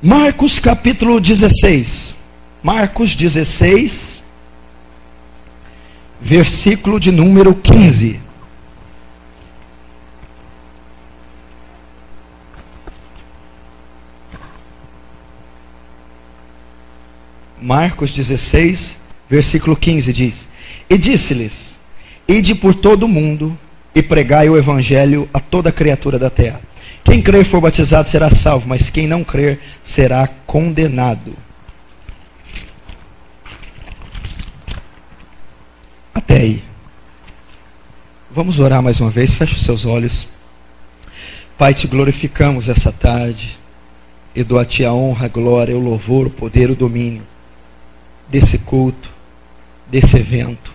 Marcos capítulo 16. Marcos 16, versículo de número 15. Marcos 16, versículo 15 diz: E disse-lhes: Ide por todo o mundo e pregai o evangelho a toda criatura da terra. Quem crer e for batizado será salvo, mas quem não crer será condenado. Até aí. Vamos orar mais uma vez. Feche os seus olhos. Pai, te glorificamos essa tarde e dou a ti a honra, a glória, o louvor, o poder, o domínio desse culto, desse evento.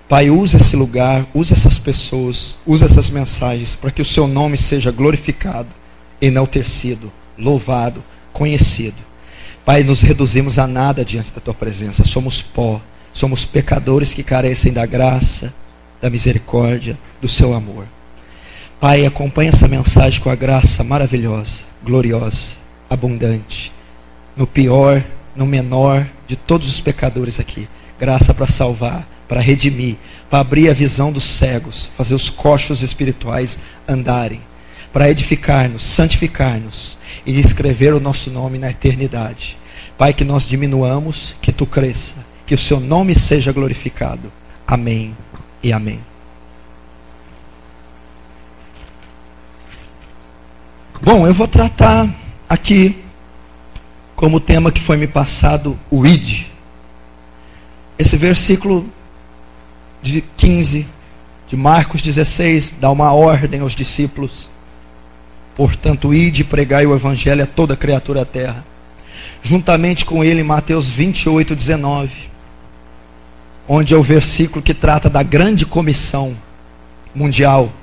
Pai, usa esse lugar, usa essas pessoas, usa essas mensagens para que o seu nome seja glorificado, enaltecido, louvado, conhecido. Pai, nos reduzimos a nada diante da tua presença. Somos pó, somos pecadores que carecem da graça, da misericórdia, do seu amor. Pai, acompanha essa mensagem com a graça maravilhosa, gloriosa, abundante, no pior, no menor de todos os pecadores aqui. Graça para salvar, para redimir, para abrir a visão dos cegos, fazer os coxos espirituais andarem, para edificar-nos, santificar-nos e escrever o nosso nome na eternidade. Pai, que nós diminuamos, que tu cresça, que o seu nome seja glorificado. Amém e amém. Bom, eu vou tratar aqui como tema que foi me passado, o id. Esse versículo de 15 de Marcos 16 dá uma ordem aos discípulos: portanto, ide e pregai o evangelho a toda criatura da terra. Juntamente com ele, Mateus 28, 19, onde é o versículo que trata da grande comissão mundial.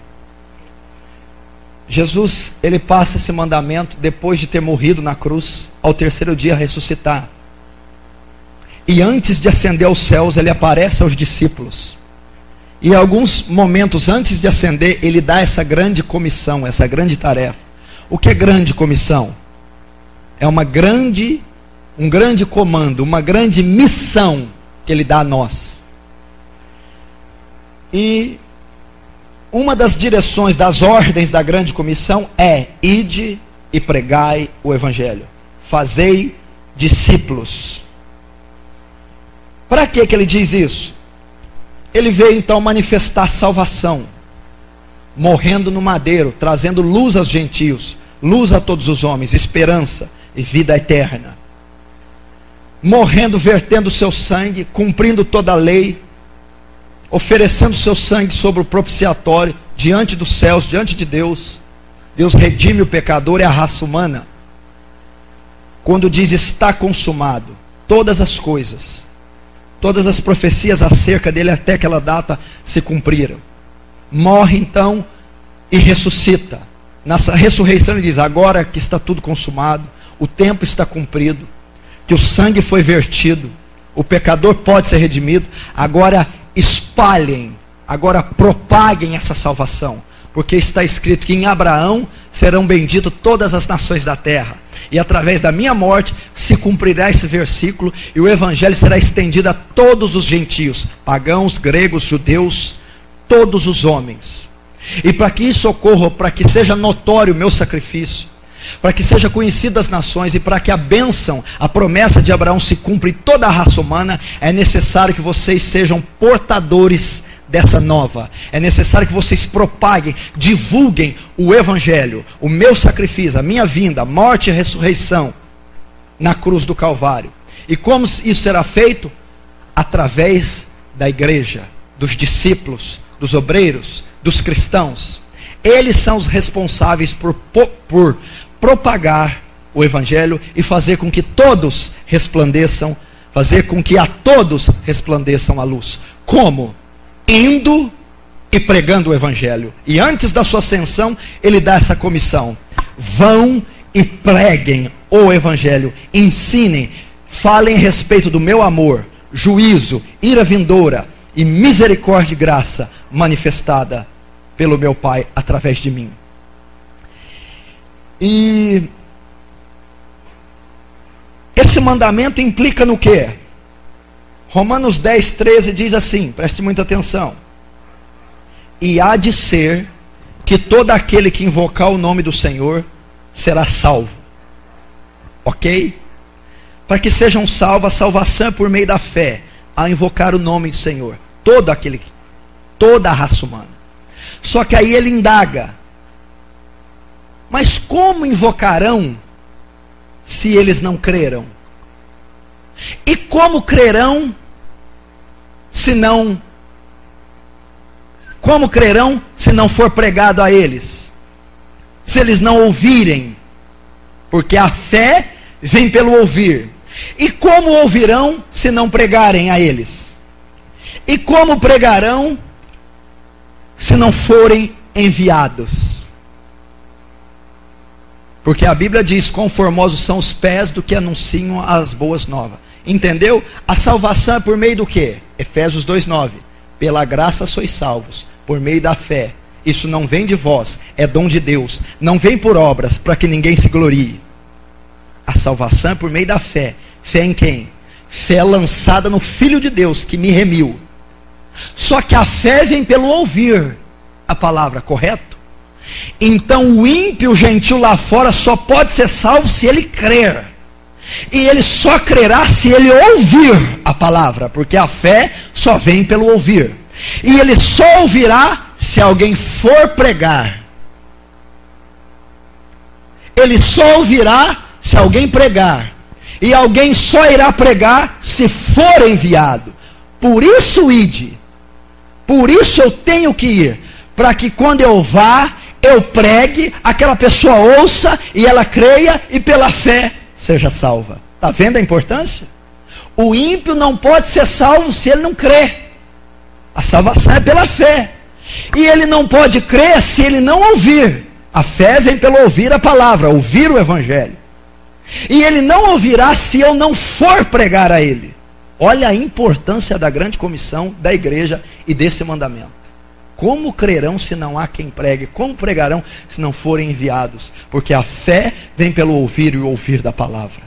Jesus, ele passa esse mandamento depois de ter morrido na cruz, ao terceiro dia ressuscitar. E antes de ascender aos céus, ele aparece aos discípulos. E alguns momentos antes de ascender, ele dá essa grande comissão, essa grande tarefa. O que é grande comissão? É um grande comando, uma grande missão que ele dá a nós. E uma das direções, das ordens da grande comissão é: ide e pregai o evangelho. Fazei discípulos. Para que ele diz isso? Ele veio então manifestar salvação, morrendo no madeiro, trazendo luz aos gentios, luz a todos os homens, esperança e vida eterna. Morrendo, vertendo o seu sangue, cumprindo toda a lei, oferecendo seu sangue sobre o propiciatório, diante dos céus, diante de Deus. Deus redime o pecador e a raça humana. Quando diz está consumado, todas as coisas, todas as profecias acerca dele até aquela data se cumpriram. Morre então e ressuscita. Nessa ressurreição ele diz: agora que está tudo consumado, o tempo está cumprido, que o sangue foi vertido, o pecador pode ser redimido, agora espalhem, agora propaguem essa salvação, porque está escrito que em Abraão serão benditas todas as nações da terra, e através da minha morte se cumprirá esse versículo, e o evangelho será estendido a todos os gentios, pagãos, gregos, judeus, todos os homens. E para que isso ocorra, para que seja notório o meu sacrifício, para que seja conhecido das nações, e para que a bênção, a promessa de Abraão se cumpra em toda a raça humana, é necessário que vocês sejam portadores dessa nova. É necessário que vocês propaguem, divulguem o evangelho, o meu sacrifício, a minha vinda, morte e ressurreição na cruz do Calvário. E como isso será feito? Através da igreja, dos discípulos, dos obreiros, dos cristãos. Eles são os responsáveis por propagar o evangelho e fazer com que todos resplandeçam, fazer com que a todos resplandeçam a luz. Como? Indo e pregando o evangelho. E antes da sua ascensão, ele dá essa comissão: vão e preguem o evangelho, ensinem, falem a respeito do meu amor, juízo, ira vindoura e misericórdia e graça manifestada pelo meu Pai através de mim. E esse mandamento implica no quê? Romanos 10, 13 diz assim, preste muita atenção. E há de ser que todo aquele que invocar o nome do Senhor será salvo. Ok? Para que sejam salvos, a salvação é por meio da fé, a invocar o nome do Senhor. Toda a raça humana. Só que aí ele indaga. Mas como invocarão se eles não creram? E como crerão se não for pregado a eles? Se eles não ouvirem? Porque a fé vem pelo ouvir. E como ouvirão se não pregarem a eles? E como pregarão se não forem enviados? Porque a Bíblia diz, quão formosos são os pés do que anunciam as boas novas. Entendeu? A salvação é por meio do quê? Efésios 2:9. Pela graça sois salvos, por meio da fé. Isso não vem de vós, é dom de Deus. Não vem por obras, para que ninguém se glorie. A salvação é por meio da fé. Fé em quem? Fé lançada no Filho de Deus, que me remiu. Só que a fé vem pelo ouvir a palavra, correto? Então o ímpio, o gentil lá fora, só pode ser salvo se ele crer. E ele só crerá se ele ouvir a palavra, porque a fé só vem pelo ouvir. E ele só ouvirá se alguém for pregar. Ele só ouvirá se alguém pregar. E alguém só irá pregar se for enviado. Por isso ide. Por isso eu tenho que ir. Para que quando eu vá, eu pregue, aquela pessoa ouça e ela creia e pela fé seja salva. Está vendo a importância? O ímpio não pode ser salvo se ele não crê. A salvação é pela fé. E ele não pode crer se ele não ouvir. A fé vem pelo ouvir a palavra, ouvir o evangelho. E ele não ouvirá se eu não for pregar a ele. Olha a importância da grande comissão da igreja e desse mandamento. Como crerão se não há quem pregue? Como pregarão se não forem enviados? Porque a fé vem pelo ouvir e o ouvir da palavra.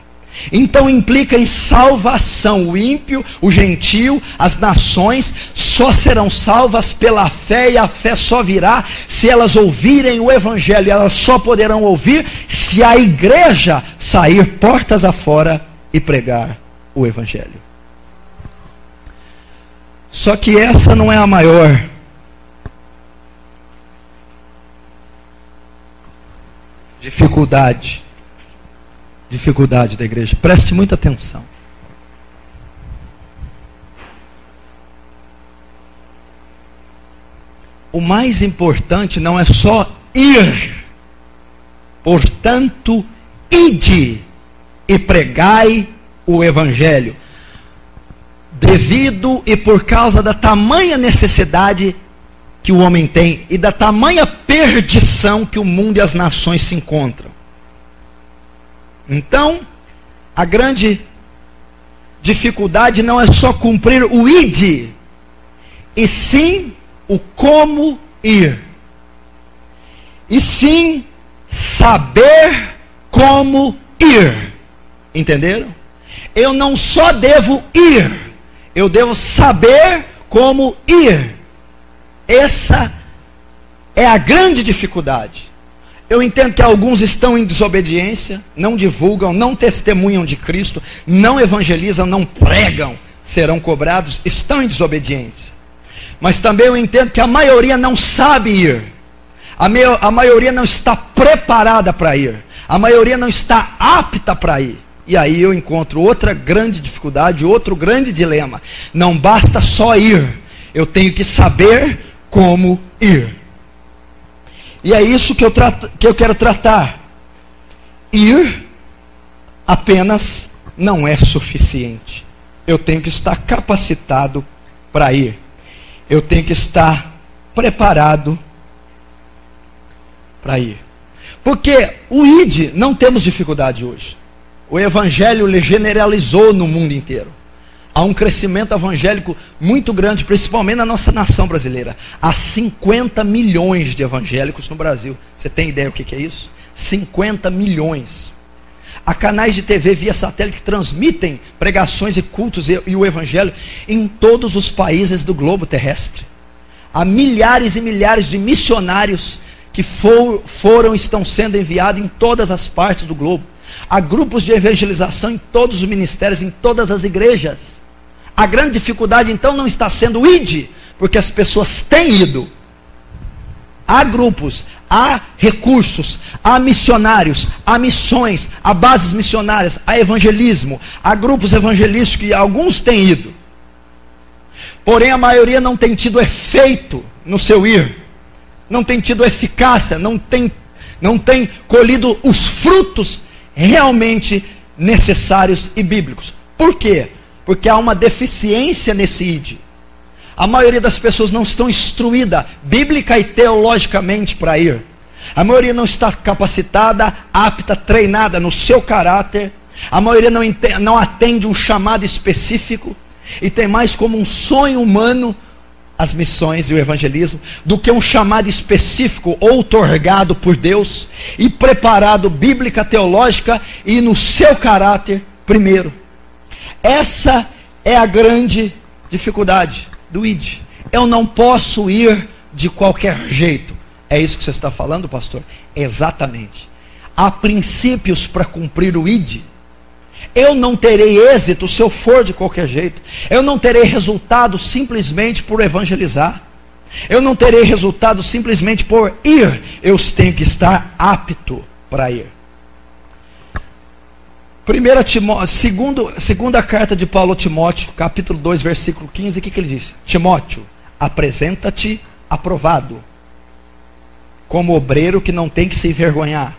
Então implica em salvação. O ímpio, o gentio, as nações só serão salvas pela fé, e a fé só virá se elas ouvirem o evangelho. Elas só poderão ouvir se a igreja sair portas afora e pregar o evangelho. Só que essa não é a maior dificuldade da igreja. Preste muita atenção. O mais importante não é só ir. Portanto, ide e pregai o evangelho. Devido e por causa da tamanha necessidade que o homem tem e da tamanha perdição que o mundo e as nações se encontram. Então, a grande dificuldade não é só cumprir o ide, e sim o como ir. E sim saber como ir. Entenderam? Eu não só devo ir, eu devo saber como ir. Essa é a grande dificuldade. Eu entendo que alguns estão em desobediência, não divulgam, não testemunham de Cristo, não evangelizam, não pregam, serão cobrados, estão em desobediência. Mas também eu entendo que a maioria não sabe ir. A maioria não está preparada para ir. A maioria não está apta para ir. E aí eu encontro outra grande dificuldade, outro grande dilema. Não basta só ir, eu tenho que saber como ir. E é isso que eu quero tratar. Ir apenas não é suficiente. Eu tenho que estar capacitado para ir. Eu tenho que estar preparado para ir. Porque o ide não temos dificuldade hoje. O evangelho generalizou no mundo inteiro. Há um crescimento evangélico muito grande, principalmente na nossa nação brasileira. Há 50 milhões de evangélicos no Brasil. Você tem ideia o que é isso? 50 milhões. Há canais de TV via satélite que transmitem pregações e cultos e o evangelho em todos os países do globo terrestre. Há milhares e milhares de missionários que foram e estão sendo enviados em todas as partes do globo. Há grupos de evangelização em todos os ministérios, em todas as igrejas. A grande dificuldade então não está sendo o ide, porque as pessoas têm ido. Há grupos, há recursos, há missionários, há missões, há bases missionárias, há evangelismo, há grupos evangelísticos que alguns têm ido. Porém a maioria não tem tido efeito no seu ir, não tem tido eficácia, não tem colhido os frutos realmente necessários e bíblicos. Por quê? Porque há uma deficiência nesse id. A maioria das pessoas não estão instruídas, bíblica e teologicamente, para ir. A maioria não está capacitada, apta, treinada no seu caráter. A maioria não atende um chamado específico. E tem mais como um sonho humano as missões e o evangelismo, do que um chamado específico, outorgado por Deus, e preparado bíblica, teológica, e no seu caráter primeiro. Essa é a grande dificuldade do id. Eu não posso ir de qualquer jeito. É isso que você está falando, pastor? Exatamente. Há princípios para cumprir o id. Eu não terei êxito se eu for de qualquer jeito. Eu não terei resultado simplesmente por evangelizar. Eu não terei resultado simplesmente por ir. Eu tenho que estar apto para ir. Segunda carta de Paulo a Timóteo, capítulo 2, versículo 15, o que ele disse? Timóteo, apresenta-te aprovado, como obreiro que não tem que se envergonhar,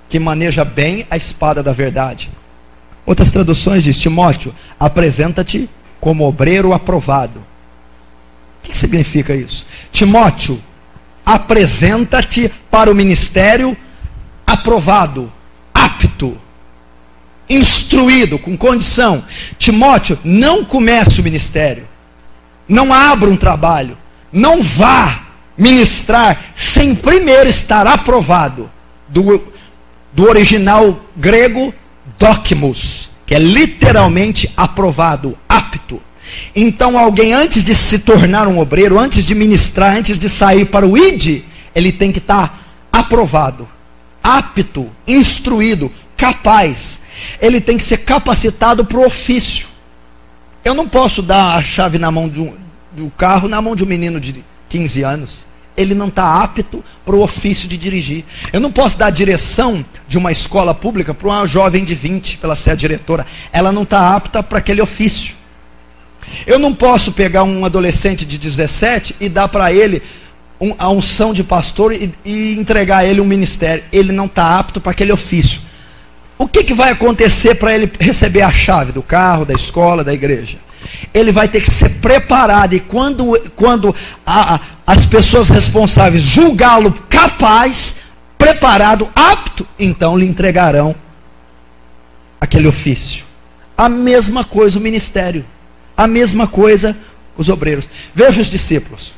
que maneja bem a espada da verdade. Outras traduções diz, Timóteo, apresenta-te como obreiro aprovado. O que significa isso? Timóteo, apresenta-te para o ministério aprovado, apto, instruído, com condição. Timóteo, não comece o ministério, não abra um trabalho, não vá ministrar sem primeiro estar aprovado. Do original grego, dokimos, que é literalmente aprovado, apto. Então alguém, antes de se tornar um obreiro, antes de ministrar, antes de sair para o id, ele tem que estar aprovado, apto, instruído, capaz. Ele tem que ser capacitado para o ofício. Eu não posso dar a chave na mão do carro, na mão de um menino de 15 anos. Ele não está apto para o ofício de dirigir. Eu não posso dar a direção de uma escola pública para uma jovem de 20, pela ser a diretora. Ela não está apta para aquele ofício. Eu não posso pegar um adolescente de 17 e dar para ele a unção de pastor e entregar a ele um ministério. Ele não está apto para aquele ofício. O que vai acontecer para ele receber a chave do carro, da escola, da igreja? Ele vai ter que ser preparado, e quando as pessoas responsáveis julgá-lo capaz, preparado, apto, então lhe entregarão aquele ofício. A mesma coisa o ministério, a mesma coisa os obreiros. Veja os discípulos,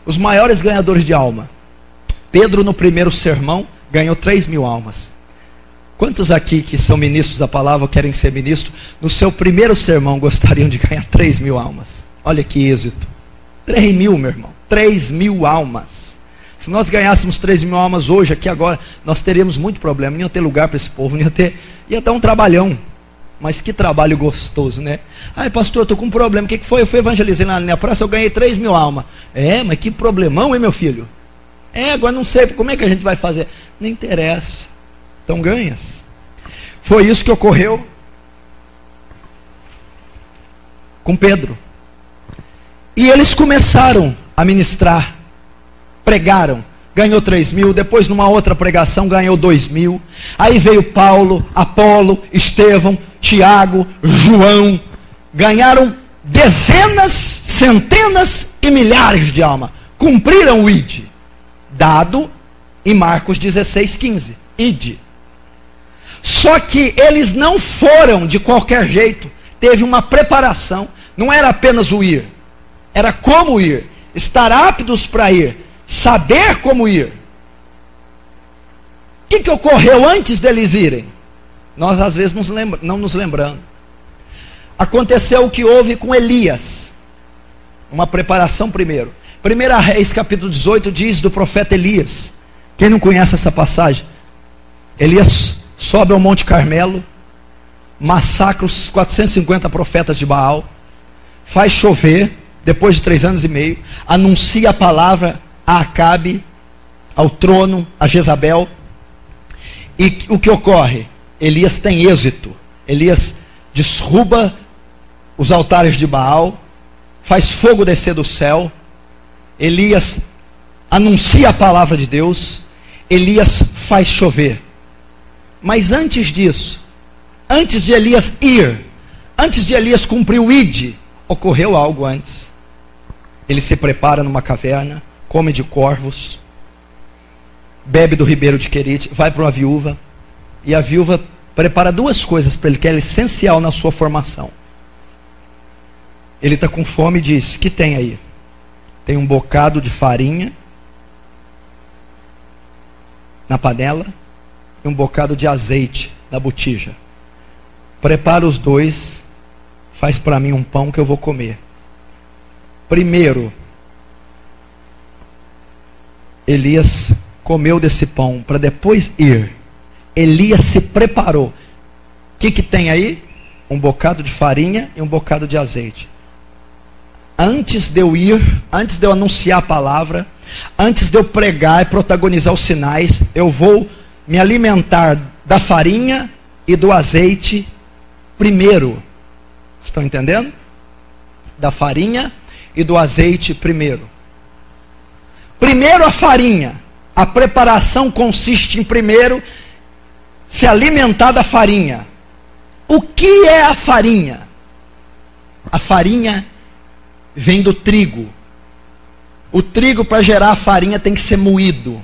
os maiores ganhadores de alma. Pedro, no primeiro sermão, ganhou 3.000 almas. Quantos aqui que são ministros da palavra, querem ser ministros, no seu primeiro sermão gostariam de ganhar 3.000 almas? Olha que êxito. 3.000, meu irmão. 3.000 almas. Se nós ganhássemos 3.000 almas hoje, aqui agora, nós teríamos muito problema. Não ia ter lugar para esse povo, ia dar um trabalhão. Mas que trabalho gostoso, né? Ai, pastor, eu estou com um problema. O que foi? Eu fui evangelizar lá na minha praça, eu ganhei 3.000 almas. É, mas que problemão, hein, meu filho? É, agora não sei, como é que a gente vai fazer? Não interessa. Então ganhas. Foi isso que ocorreu com Pedro. E eles começaram a ministrar, pregaram, ganhou 3.000, depois numa outra pregação ganhou 2.000, aí veio Paulo, Apolo, Estevão, Tiago, João, ganharam dezenas, centenas e milhares de almas, cumpriram o id, dado em Marcos 16:15, id. Só que eles não foram de qualquer jeito, teve uma preparação, não era apenas o ir, era como ir, estar aptos para ir, saber como ir. O que ocorreu antes deles irem? Nós às vezes não nos lembramos. Aconteceu o que houve com Elias. Uma preparação primeiro. 1 Reis capítulo 18 diz do profeta Elias. Quem não conhece essa passagem? Elias sobe ao Monte Carmelo, massacra os 450 profetas de Baal, faz chover, depois de 3 anos e meio, anuncia a palavra a Acabe, ao trono, a Jezabel. E o que ocorre? Elias tem êxito. Elias derruba os altares de Baal, faz fogo descer do céu. Elias anuncia a palavra de Deus. Elias faz chover. Mas antes disso, antes de Elias ir, antes de Elias cumprir o ide, ocorreu algo antes. Ele se prepara numa caverna, come de corvos, bebe do ribeiro de Querite, vai para uma viúva, e a viúva prepara 2 coisas para ele, que é essencial na sua formação. Ele está com fome e diz: que tem aí? Tem um bocado de farinha na panela e um bocado de azeite na botija. Prepara os 2, faz para mim um pão que eu vou comer. Primeiro, Elias comeu desse pão para depois ir. Elias se preparou. O que tem aí? Um bocado de farinha e um bocado de azeite. Antes de eu ir, antes de eu anunciar a palavra, antes de eu pregar e protagonizar os sinais, eu vou me alimentar da farinha e do azeite primeiro. Estão entendendo? Da farinha e do azeite primeiro. Primeiro a farinha. A preparação consiste em primeiro se alimentar da farinha. O que é a farinha? A farinha vem do trigo. O trigo, para gerar a farinha, tem que ser moído.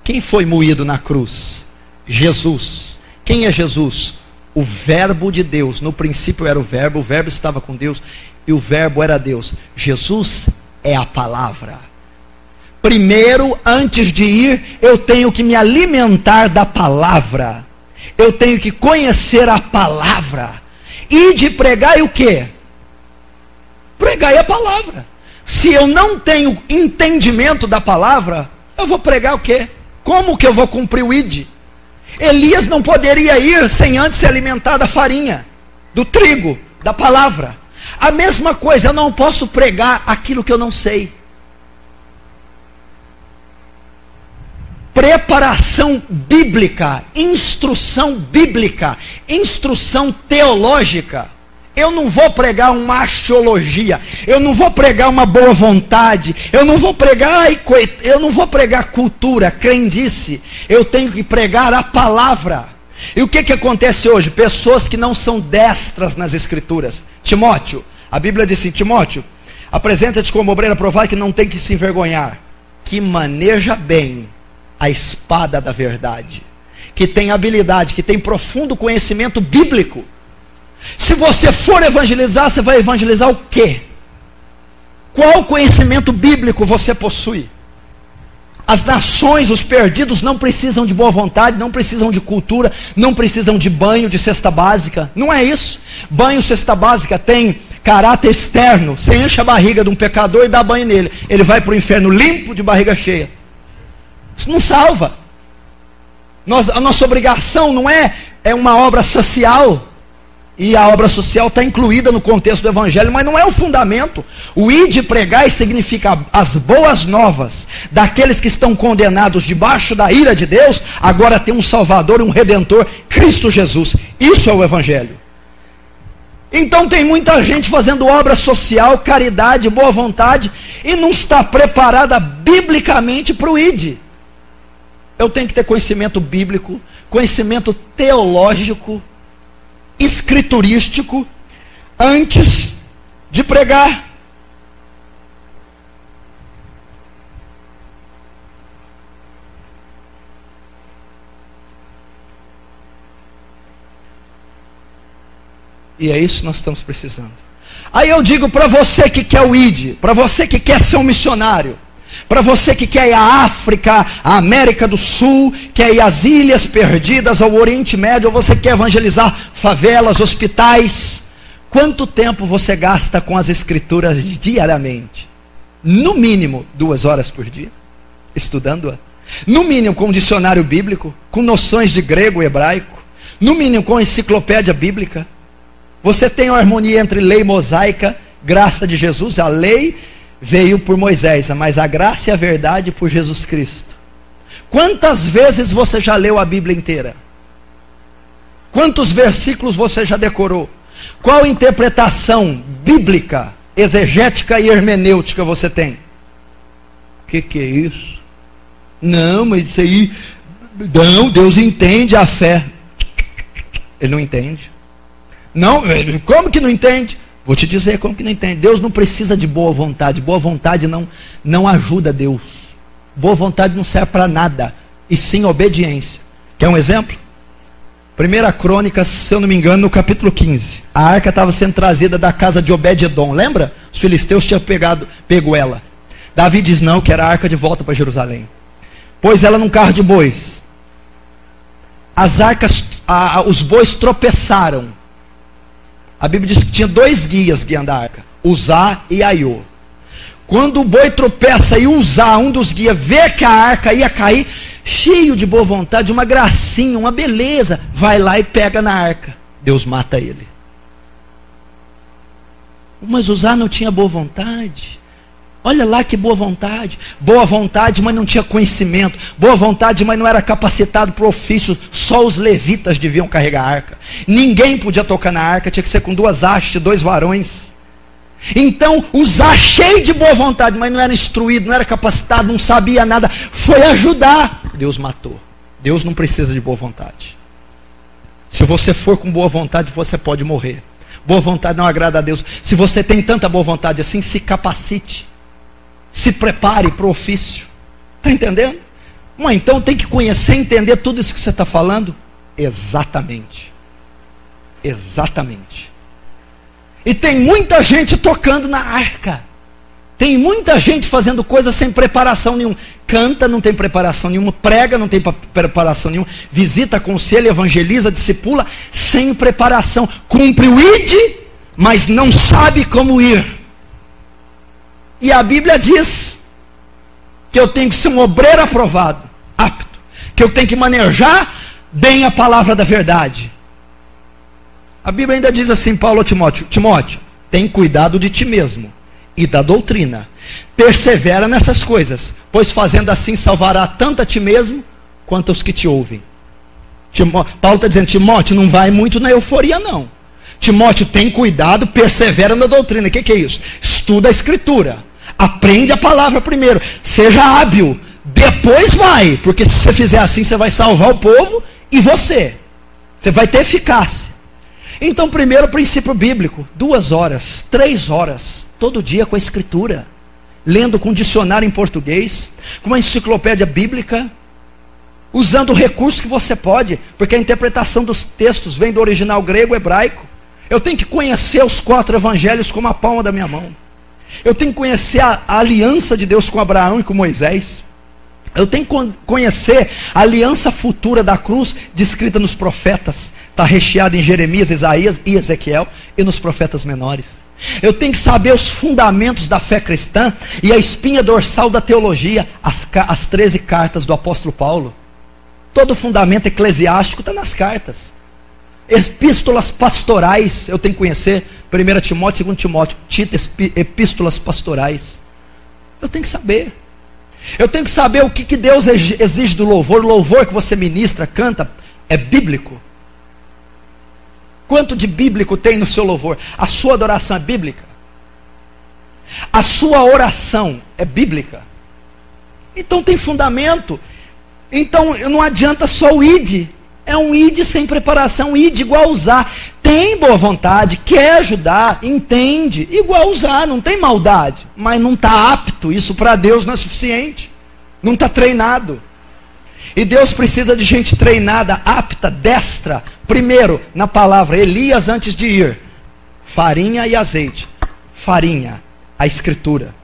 Quem foi moído na cruz? Jesus. Quem é Jesus? O verbo de Deus. No princípio era o verbo estava com Deus e o verbo era Deus. Jesus é a palavra. Primeiro, antes de ir, eu tenho que me alimentar da palavra. Eu tenho que conhecer a palavra. E de pregar e o quê? Pregar a palavra. Se eu não tenho entendimento da palavra, eu vou pregar o quê? Como que eu vou cumprir o ide? Elias não poderia ir sem antes se alimentar da farinha, do trigo, da palavra. A mesma coisa, eu não posso pregar aquilo que eu não sei. Preparação bíblica, instrução teológica. Eu não vou pregar uma axiologia, eu não vou pregar uma boa vontade, eu não vou pregar cultura, crendice. Eu tenho que pregar a palavra. E o que acontece hoje? Pessoas que não são destras nas escrituras. Timóteo, a Bíblia diz assim: Timóteo, apresenta-te como obreiro aprovado, que não tem que se envergonhar, que maneja bem a espada da verdade, que tem habilidade, que tem profundo conhecimento bíblico. Se você for evangelizar, você vai evangelizar o quê? Qual conhecimento bíblico você possui? As nações, os perdidos, não precisam de boa vontade, não precisam de cultura, não precisam de banho, de cesta básica. Não é isso. Banho, cesta básica tem caráter externo. Você enche a barriga de um pecador e dá banho nele. Ele vai para o inferno limpo, de barriga cheia. Isso não salva. A nossa obrigação não é uma obra social. E a obra social está incluída no contexto do evangelho, mas não é o fundamento. O ir de pregar significa as boas novas daqueles que estão condenados debaixo da ira de Deus. Agora tem um Salvador e um Redentor, Cristo Jesus. Isso é o evangelho. Então tem muita gente fazendo obra social, caridade, boa vontade, e não está preparada biblicamente para o ide. Eu tenho que ter conhecimento bíblico, conhecimento teológico, escriturístico, antes de pregar. E é isso que nós estamos precisando. Aí eu digo para você que quer o ide, para você que quer ser um missionário, Para você que quer ir à África, à América do Sul, quer ir às Ilhas Perdidas, ao Oriente Médio, ou você quer evangelizar favelas, hospitais, quanto tempo você gasta com as Escrituras diariamente? No mínimo 2 horas por dia, estudando-a. No mínimo com um dicionário bíblico, com noções de grego e hebraico. No mínimo com enciclopédia bíblica. Você tem uma harmonia entre lei mosaica, graça de Jesus. A lei veio por Moisés, mas a graça e a verdade por Jesus Cristo. Quantas vezes você já leu a Bíblia inteira? Quantos versículos você já decorou? Qual interpretação bíblica, exegética e hermenêutica você tem? O que é isso? Não, mas isso aí... Não, Deus entende a fé. Ele não entende. Não, como que não entende? Vou te dizer como que não entende. Deus não precisa de boa vontade. Boa vontade não ajuda Deus. Boa vontade não serve para nada. E sim obediência. Quer um exemplo? 1 Crônicas, se eu não me engano, no capítulo 15. A arca estava sendo trazida da casa de Obed-edom. Lembra? Os filisteus tinham pego ela. Davi diz não, quero a arca de volta para Jerusalém. Pôs ela num carro de bois. Os bois tropeçaram. A Bíblia diz que tinha 2 guias guiando a arca, Uzá e Aiô. Quando o boi tropeça e Uzá, um dos guias, vê que a arca ia cair, cheio de boa vontade, uma gracinha, uma beleza, vai lá e pega na arca. Deus mata ele. Mas Uzá não tinha boa vontade. Olha lá que boa vontade, mas não tinha conhecimento, boa vontade, mas não era capacitado para o ofício, só os levitas deviam carregar a arca, ninguém podia tocar na arca, tinha que ser com 2 hastes, 2 varões. Então, Uzá cheio de boa vontade, mas não era instruído, não era capacitado, não sabia nada, foi ajudar, Deus matou. Deus não precisa de boa vontade. Se você for com boa vontade, você pode morrer. Boa vontade não agrada a Deus. Se você tem tanta boa vontade assim, se capacite. Se prepare para o ofício. Está entendendo? Mas então tem que conhecer e entender tudo isso que você está falando? Exatamente. Exatamente. E tem muita gente tocando na arca. Tem muita gente fazendo coisas sem preparação nenhuma. Canta, não tem preparação nenhuma. Prega, não tem preparação nenhuma. Visita, aconselha, evangeliza, discipula, sem preparação. Cumpre o ide, mas não sabe como ir. E a Bíblia diz que eu tenho que ser um obreiro aprovado, apto, que eu tenho que manejar bem a palavra da verdade. A Bíblia ainda diz assim, Paulo a Timóteo, Timóteo, tem cuidado de ti mesmo e da doutrina, persevera nessas coisas, pois fazendo assim salvará tanto a ti mesmo, quanto aos que te ouvem. Paulo está dizendo, Timóteo, não vai muito na euforia não. Timóteo, tem cuidado, persevera na doutrina. O que é isso? Estuda a Escritura. Aprende a palavra primeiro. Seja hábil. Depois vai. Porque se você fizer assim, você vai salvar o povo e você. Você vai ter eficácia. Então, primeiro princípio bíblico. 2 horas, 3 horas, todo dia com a Escritura. Lendo com dicionário em português. Com uma enciclopédia bíblica. Usando o recurso que você pode. Porque a interpretação dos textos vem do original grego e hebraico. Eu tenho que conhecer os 4 evangelhos como a palma da minha mão. Eu tenho que conhecer a aliança de Deus com Abraão e com Moisés. Eu tenho que conhecer a aliança futura da cruz descrita nos profetas. Está recheada em Jeremias, Isaías e Ezequiel e nos profetas menores. Eu tenho que saber os fundamentos da fé cristã e a espinha dorsal da teologia, as 13 cartas do apóstolo Paulo. Todo o fundamento eclesiástico está nas cartas. Epístolas pastorais, eu tenho que conhecer 1 Timóteo, 2 Timóteo, Tito, epístolas pastorais. Eu tenho que saber. Eu tenho que saber o que Deus exige do louvor. O louvor que você ministra, canta, é bíblico. Quanto de bíblico tem no seu louvor? A sua adoração é bíblica? A sua oração é bíblica? Então tem fundamento. Então não adianta só o ide. É um ide sem preparação, ide igual usar. Tem boa vontade, quer ajudar, entende, igual usar, não tem maldade. Mas não está apto, isso para Deus não é suficiente. Não está treinado. E Deus precisa de gente treinada, apta, destra. Primeiro, na palavra, Elias antes de ir. Farinha e azeite. Farinha, a Escritura.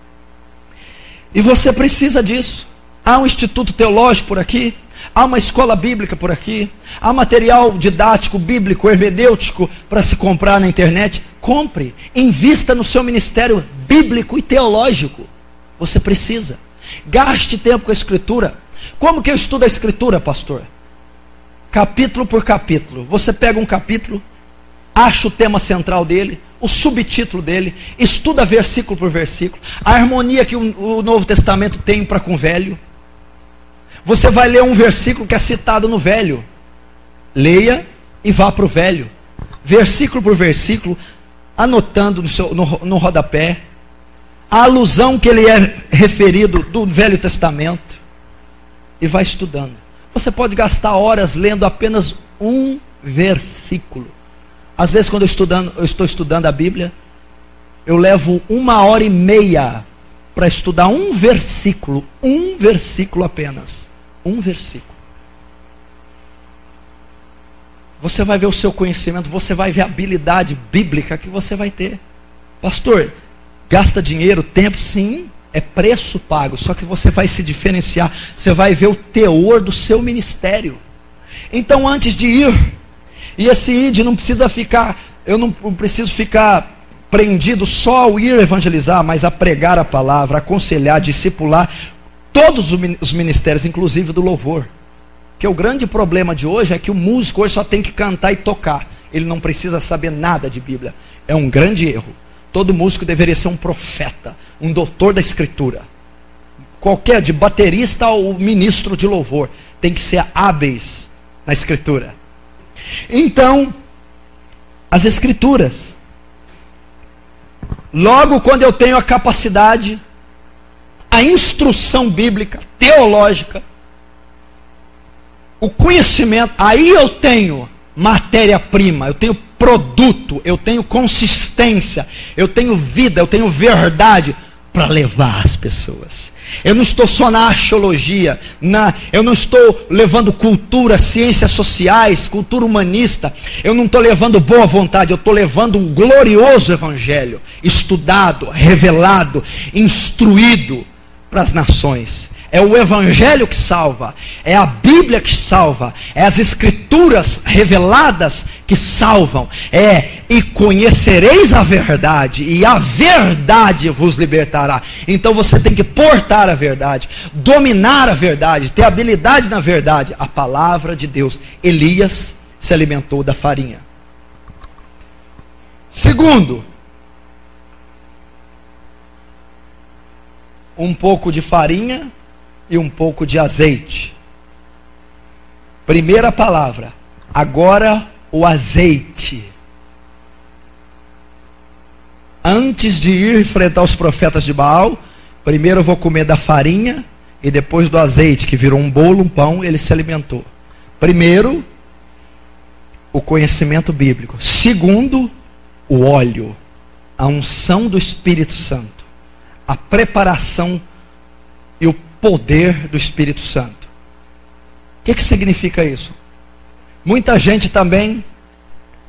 E você precisa disso. Há um instituto teológico por aqui, há uma escola bíblica por aqui, há material didático, bíblico, hermenêutico para se comprar na internet. Compre, invista no seu ministério bíblico e teológico. Você precisa. Gaste tempo com a Escritura. Como que eu estudo a Escritura, pastor? Capítulo por capítulo. Você pega um capítulo, acha o tema central dele, o subtítulo dele, estuda versículo por versículo, a harmonia que o Novo Testamento tem para com o Velho. Você vai ler um versículo que é citado no Velho, leia e vá para o Velho, versículo por versículo, anotando no rodapé a alusão que ele é referido do Velho Testamento, e vai estudando. Você pode gastar horas lendo apenas um versículo. Às vezes, quando eu estou estudando a Bíblia, eu levo 1h30 para estudar um versículo apenas. Um versículo. Você vai ver o seu conhecimento, você vai ver a habilidade bíblica que você vai ter. Pastor, gasta dinheiro, tempo, sim, é preço pago, só que você vai se diferenciar, você vai ver o teor do seu ministério. Então, antes de ir, e esse id não precisa ficar, eu não preciso ficar prendido só ao ir evangelizar, mas a pregar a palavra, aconselhar, discipular, todos os ministérios, inclusive do louvor. Porque o grande problema de hoje é que o músico hoje só tem que cantar e tocar, ele não precisa saber nada de Bíblia. É um grande erro. Todo músico deveria ser um profeta, um doutor da Escritura. Qualquer, de baterista ao ministro de louvor, tem que ser hábeis na Escritura. Então, as Escrituras. Logo, quando eu tenho a capacidade, a instrução bíblica, teológica, o conhecimento, aí eu tenho matéria-prima, eu tenho produto, eu tenho consistência, eu tenho vida, eu tenho verdade para levar as pessoas. Eu não estou só na arqueologia, eu não estou levando cultura, ciências sociais, cultura humanista, eu não estou levando boa vontade, eu estou levando um glorioso evangelho, estudado, revelado, instruído para as nações. É o evangelho que salva, é a Bíblia que salva, é as Escrituras reveladas que salvam, e conhecereis a verdade, e a verdade vos libertará. Então você tem que portar a verdade, dominar a verdade, ter habilidade na verdade, a palavra de Deus. Elias se alimentou da farinha. Segundo, um pouco de farinha e um pouco de azeite. Primeira palavra, agora o azeite. Antes de ir enfrentar os profetas de Baal, primeiro eu vou comer da farinha e depois do azeite, que virou um bolo, um pão, ele se alimentou. Primeiro, o conhecimento bíblico. Segundo, o óleo, a unção do Espírito Santo, a preparação e o poder do Espírito Santo. O que significa isso? Muita gente também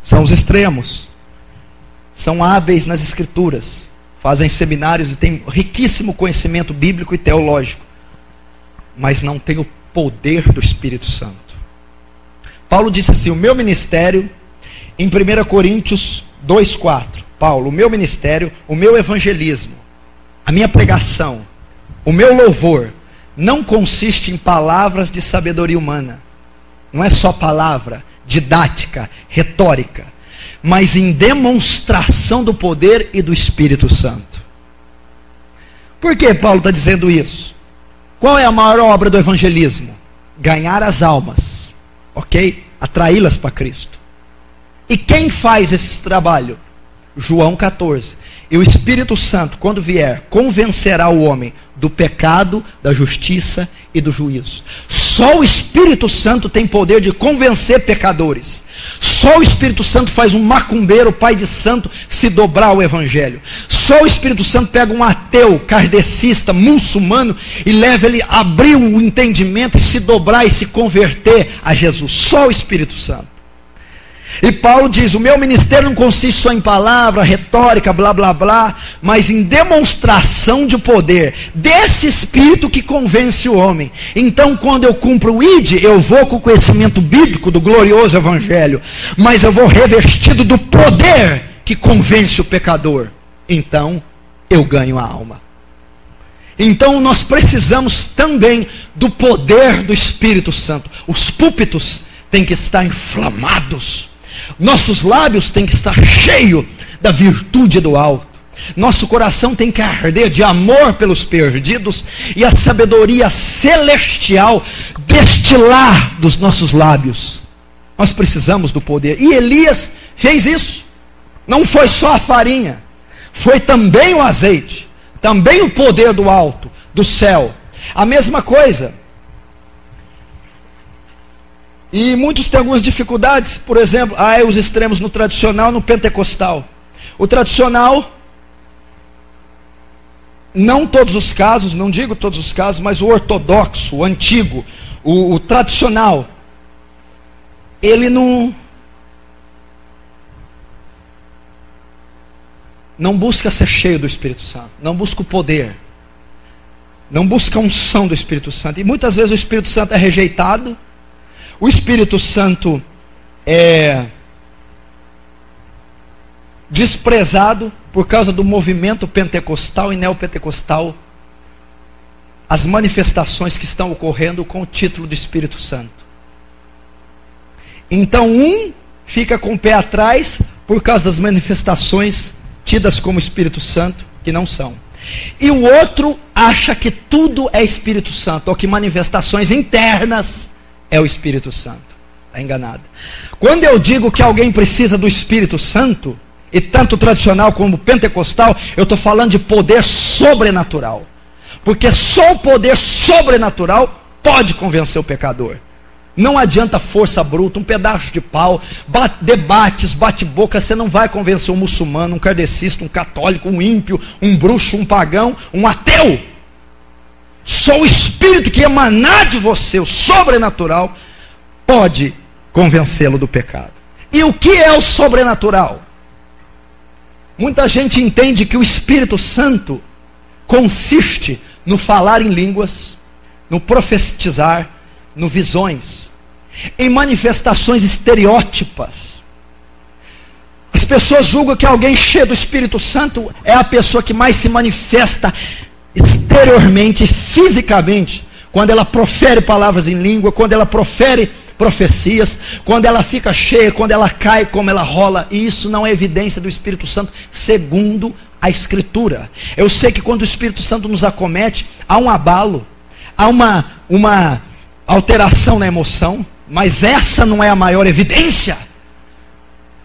são os extremos, são hábeis nas Escrituras, fazem seminários e têm riquíssimo conhecimento bíblico e teológico, mas não tem o poder do Espírito Santo. Paulo disse assim: o meu ministério, em 1 Coríntios 2,4, Paulo, o meu ministério, o meu evangelismo, a minha pregação, o meu louvor, não consiste em palavras de sabedoria humana. Não é só palavra didática, retórica, mas em demonstração do poder e do Espírito Santo. Por que Paulo está dizendo isso? Qual é a maior obra do evangelismo? Ganhar as almas, ok? Atraí-las para Cristo. E quem faz esse trabalho? João 14. E o Espírito Santo, quando vier, convencerá o homem do pecado, da justiça e do juízo. Só o Espírito Santo tem poder de convencer pecadores. Só o Espírito Santo faz um macumbeiro, pai de santo, se dobrar ao Evangelho. Só o Espírito Santo pega um ateu, kardecista, muçulmano, e leva ele a abrir o entendimento e se dobrar e se converter a Jesus. Só o Espírito Santo. E Paulo diz: o meu ministério não consiste só em palavra, retórica, blá blá blá, mas em demonstração de poder, desse Espírito que convence o homem. Então, quando eu cumpro o ID, eu vou com o conhecimento bíblico do glorioso Evangelho, mas eu vou revestido do poder que convence o pecador. Então, eu ganho a alma. Então, nós precisamos também do poder do Espírito Santo. Os púlpitos têm que estar inflamados. Nossos lábios têm que estar cheios da virtude do alto. Nosso coração tem que arder de amor pelos perdidos, e a sabedoria celestial destilar dos nossos lábios. Nós precisamos do poder. E Elias fez isso. Não foi só a farinha, foi também o azeite, também o poder do alto, do céu. A mesma coisa. E muitos têm algumas dificuldades, por exemplo, os extremos no tradicional, no pentecostal. O tradicional, não todos os casos, não digo todos os casos, mas o ortodoxo, o antigo, o tradicional, ele não busca ser cheio do Espírito Santo, não busca o poder, não busca a unção do Espírito Santo. E muitas vezes o Espírito Santo é rejeitado. O Espírito Santo é desprezado por causa do movimento pentecostal e neopentecostal, as manifestações que estão ocorrendo com o título de Espírito Santo. Então fica com o pé atrás por causa das manifestações tidas como Espírito Santo, que não são. E o outro acha que tudo é Espírito Santo, ou que manifestações internas é o Espírito Santo. Está enganado. Quando eu digo que alguém precisa do Espírito Santo, e tanto tradicional como pentecostal, eu estou falando de poder sobrenatural. Porque só o poder sobrenatural pode convencer o pecador. Não adianta força bruta, um pedaço de pau, debates, bate-boca. Você não vai convencer um muçulmano, um kardecista, um católico, um ímpio, um bruxo, um pagão, um ateu. Só o Espírito que emanar de você, o sobrenatural, pode convencê-lo do pecado. E o que é o sobrenatural? Muita gente entende que o Espírito Santo consiste no falar em línguas, no profetizar, no visões, em manifestações estereótipas. As pessoas julgam que alguém cheio do Espírito Santo é a pessoa que mais se manifesta exteriormente, fisicamente, quando ela profere palavras em língua, quando ela profere profecias, quando ela fica cheia, quando ela cai, como ela rola. E isso não é evidência do Espírito Santo, segundo a Escritura. Eu sei que quando o Espírito Santo nos acomete, há um abalo, há uma alteração na emoção, mas essa não é a maior evidência.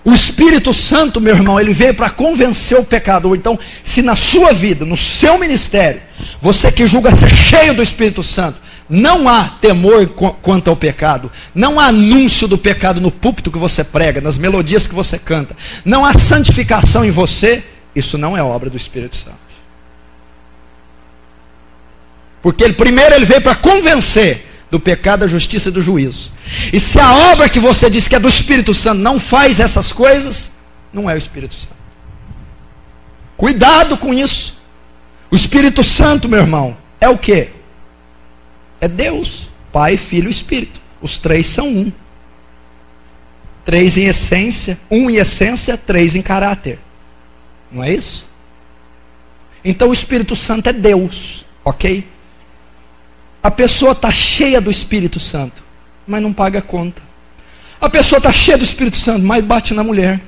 O Espírito Santo, meu irmão, ele veio para convencer o pecador. Então, se na sua vida, no seu ministério, você que julga ser cheio do Espírito Santo, não há temor quanto ao pecado, não há anúncio do pecado no púlpito que você prega, nas melodias que você canta, não há santificação em você, isso não é obra do Espírito Santo. Porque primeiro ele veio para convencer do pecado, da justiça e do juízo. E se a obra que você diz que é do Espírito Santo não faz essas coisas, não é o Espírito Santo. Cuidado com isso. O Espírito Santo, meu irmão, é o quê? É Deus, Pai, Filho e Espírito. Os três são um. Três em essência, um em essência, três em caráter. Não é isso? Então o Espírito Santo é Deus, ok? A pessoa está cheia do Espírito Santo, mas não paga conta. A pessoa está cheia do Espírito Santo, mas bate na mulher.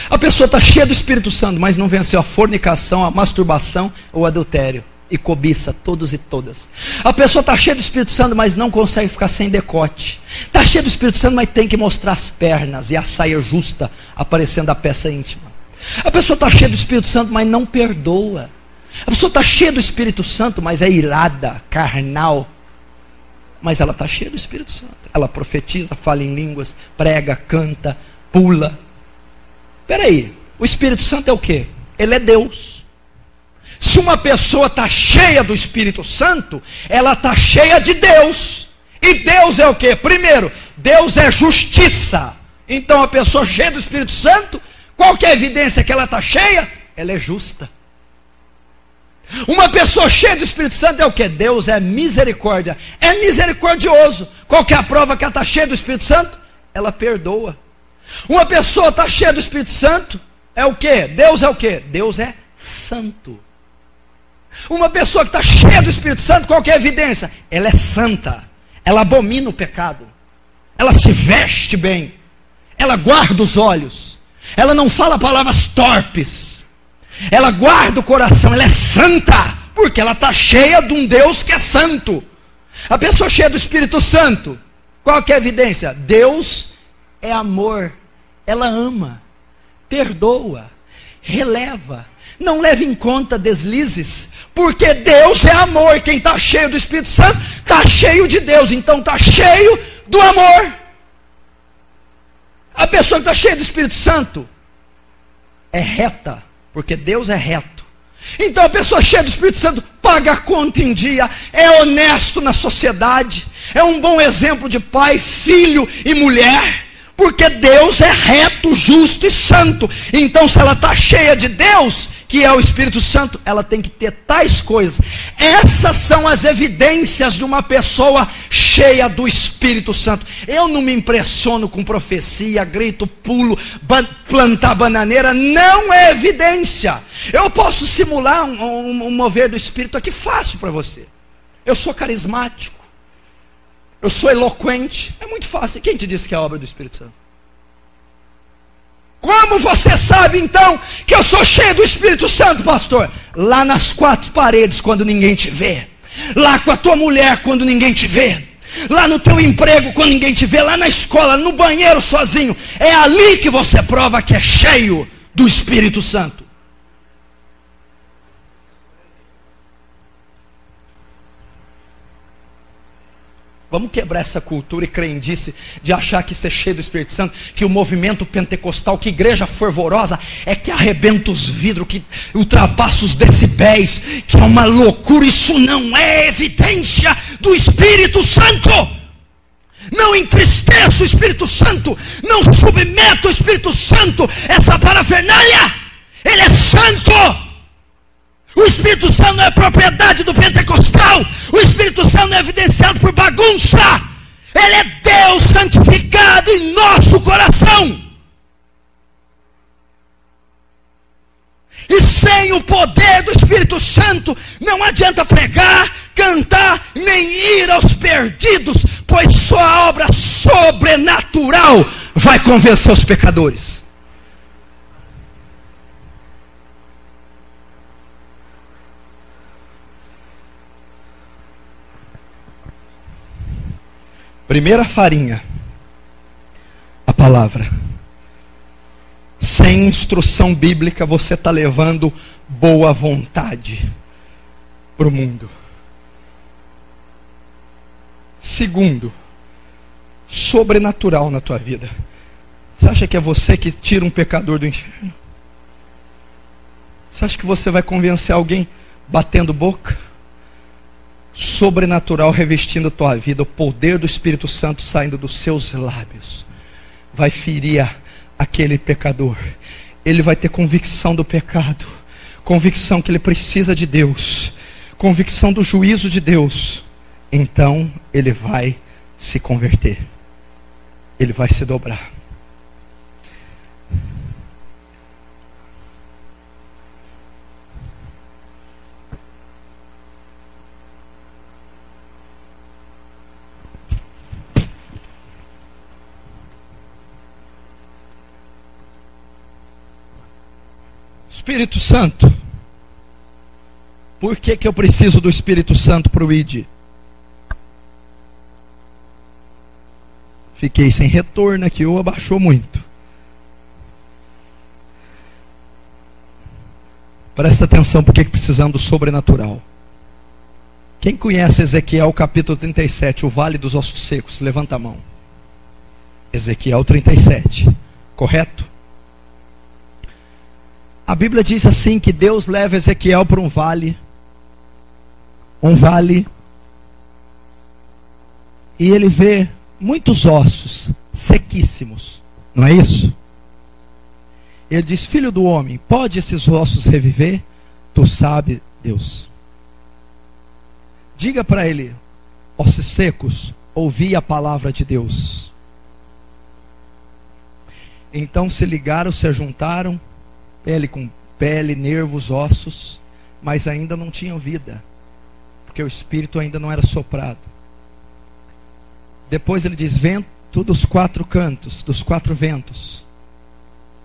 A pessoa está cheia do Espírito Santo, mas não venceu a fornicação, a masturbação ou o adultério. E cobiça todos e todas. A pessoa está cheia do Espírito Santo, mas não consegue ficar sem decote. Está cheia do Espírito Santo, mas tem que mostrar as pernas e a saia justa aparecendo a peça íntima. A pessoa está cheia do Espírito Santo, mas não perdoa. A pessoa está cheia do Espírito Santo, mas é irada, carnal. Mas ela está cheia do Espírito Santo. Ela profetiza, fala em línguas, prega, canta, pula. Espera aí, o Espírito Santo é o quê? Ele é Deus. Se uma pessoa está cheia do Espírito Santo, ela está cheia de Deus. E Deus é o quê? Primeiro, Deus é justiça. Então a pessoa cheia do Espírito Santo, qual que é a evidência que ela está cheia? Ela é justa. Uma pessoa cheia do Espírito Santo é o que? Deus é misericórdia, é misericordioso. Qual que é a prova que ela está cheia do Espírito Santo? Ela perdoa. Uma pessoa está cheia do Espírito Santo, é o que? Deus é o que? Deus é santo. Uma pessoa que está cheia do Espírito Santo, qual que é a evidência? Ela é santa, ela abomina o pecado, ela se veste bem, ela guarda os olhos, ela não fala palavras torpes, ela guarda o coração, ela é santa, porque ela está cheia de um Deus que é santo. A pessoa cheia do Espírito Santo, qual que é a evidência? Deus é amor, ela ama, perdoa, releva, não leva em conta deslizes, porque Deus é amor. Quem está cheio do Espírito Santo, está cheio de Deus, então está cheio do amor. A pessoa que está cheia do Espírito Santo é reta, porque Deus é reto. Então a pessoa cheia do Espírito Santo paga a conta em dia, é honesto na sociedade, é um bom exemplo de pai, filho e mulher, porque Deus é reto, justo e santo. Então se ela está cheia de Deus, que é o Espírito Santo, ela tem que ter tais coisas. Essas são as evidências de uma pessoa cheia do Espírito Santo. Eu não me impressiono com profecia, grito, pulo, plantar bananeira, não é evidência. Eu posso simular um mover do Espírito aqui fácil para você. Eu sou carismático, eu sou eloquente, é muito fácil. Quem te disse que é obra do Espírito Santo? Como você sabe então que eu sou cheio do Espírito Santo, pastor? Lá nas quatro paredes, quando ninguém te vê, lá com a tua mulher, quando ninguém te vê, lá no teu emprego, quando ninguém te vê, lá na escola, no banheiro sozinho, é ali que você prova que é cheio do Espírito Santo. Vamos quebrar essa cultura e crendice de achar que ser cheio do Espírito Santo, que o movimento pentecostal, que igreja fervorosa, é que arrebenta os vidros, que ultrapassa os decibéis, que é uma loucura. Isso não é evidência do Espírito Santo. Não entristeça o Espírito Santo, não submeta o Espírito Santo, essa parafernália. Ele é santo. O Espírito Santo não é propriedade do pentecostal. O Espírito Santo não é evidenciado por bagunça. Ele é Deus santificado em nosso coração. E sem o poder do Espírito Santo, não adianta pregar, cantar, nem ir aos perdidos, pois só a obra sobrenatural vai convencer os pecadores. Primeira farinha, a palavra. Sem instrução bíblica, você está levando boa vontade para o mundo. Segundo, sobrenatural na tua vida. Você acha que é você que tira um pecador do inferno? Você acha que você vai convencer alguém batendo boca? Sobrenatural revestindo a tua vida, o poder do Espírito Santo saindo dos seus lábios, vai ferir aquele pecador. Ele vai ter convicção do pecado, convicção que ele precisa de Deus, convicção do juízo de Deus. Então ele vai se converter, ele vai se dobrar. Espírito Santo. Por que eu preciso do Espírito Santo para o ID? Fiquei sem retorno aqui, ou abaixou muito. Presta atenção, porque precisamos do sobrenatural. Quem conhece Ezequiel capítulo 37, o vale dos ossos secos? Levanta a mão. Ezequiel 37, correto? A Bíblia diz assim, que Deus leva Ezequiel para um vale, e ele vê muitos ossos sequíssimos. Não é isso? Ele diz: filho do homem, pode esses ossos reviver? Tu sabe, Deus. Diga para ele: ossos secos, ouvi a palavra de Deus. Então se ligaram, se ajuntaram, pele com pele, nervos, ossos, mas ainda não tinham vida, porque o Espírito ainda não era soprado. Depois ele diz: vento dos quatro cantos, dos quatro ventos,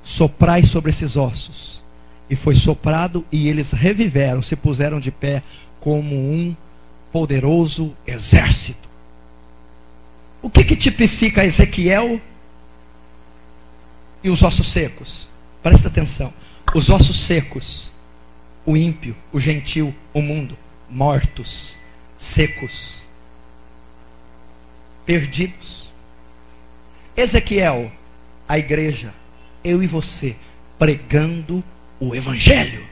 soprai sobre esses ossos. E foi soprado, e eles reviveram, se puseram de pé como um poderoso exército. O que tipifica Ezequiel e os ossos secos? Presta atenção. Os ossos secos, o ímpio, o gentil, o mundo, mortos, secos, perdidos. Ezequiel, a igreja, eu e você, pregando o Evangelho.